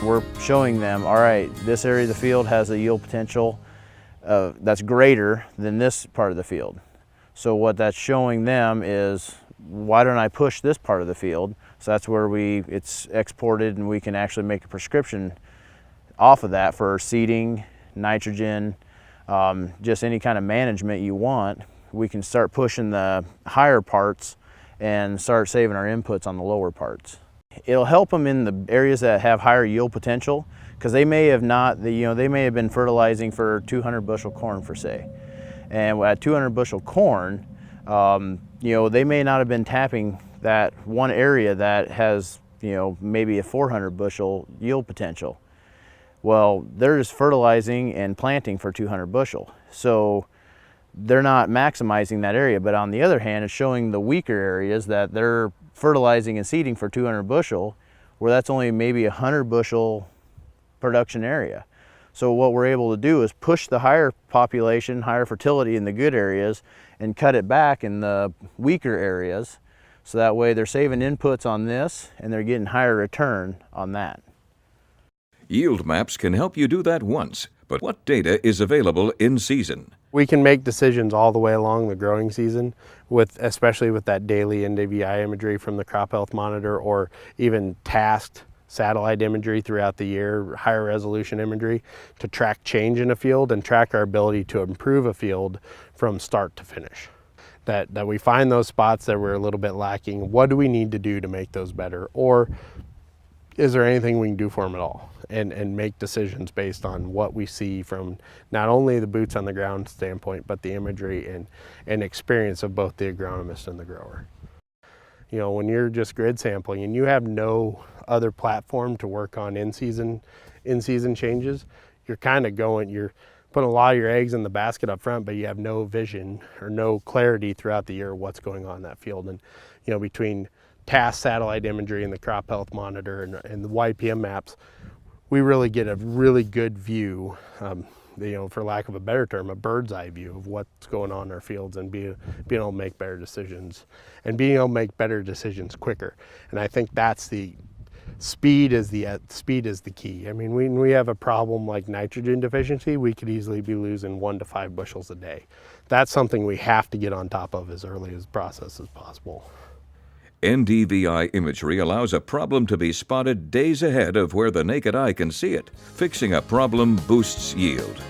we're showing them, all right, this area of the field has a yield potential that's greater than this part of the field. So what that's showing them is, why don't I push this part of the field? So that's where it's exported, and we can actually make a prescription off of that for seeding, nitrogen, just any kind of management you want. We can start pushing the higher parts and start saving our inputs on the lower parts. It'll help them in the areas that have higher yield potential, because they may have they may have been fertilizing for 200 bushel corn for say. And at 200 bushel corn, they may not have been tapping that one area that has, maybe a 400 bushel yield potential. Well, they're just fertilizing and planting for 200 bushel. So they're not maximizing that area, but on the other hand, it's showing the weaker areas that they're fertilizing and seeding for 200 bushel, where that's only maybe 100 bushel production area. So what we're able to do is push the higher population, higher fertility in the good areas, and cut it back in the weaker areas. So that way they're saving inputs on this, and they're getting higher return on that. Yield maps can help you do that once, but what data is available in season? We can make decisions all the way along the growing season, especially with that daily NDVI imagery from the crop health monitor, or even tasked satellite imagery throughout the year, higher resolution imagery, to track change in a field and track our ability to improve a field from start to finish. That we find those spots that we're a little bit lacking. What do we need to do to make those better? Or is there anything we can do for them at all? And make decisions based on what we see from not only the boots on the ground standpoint, but the imagery and experience of both the agronomist and the grower. When you're just grid sampling and you have no other platform to work on in-season changes, you're kind of you're putting a lot of your eggs in the basket up front, but you have no vision or no clarity throughout the year what's going on in that field. And between task satellite imagery and the crop health monitor and the YPM maps, we really get a really good view, for lack of a better term, a bird's eye view of what's going on in our fields, and being able to make better decisions, and being able to make better decisions quicker. And I think that's the speed is the key. I mean, when we have a problem like nitrogen deficiency, we could easily be losing 1 to 5 bushels a day. That's something we have to get on top of as early as the process as possible. NDVI imagery allows a problem to be spotted days ahead of where the naked eye can see it. Fixing a problem boosts yield.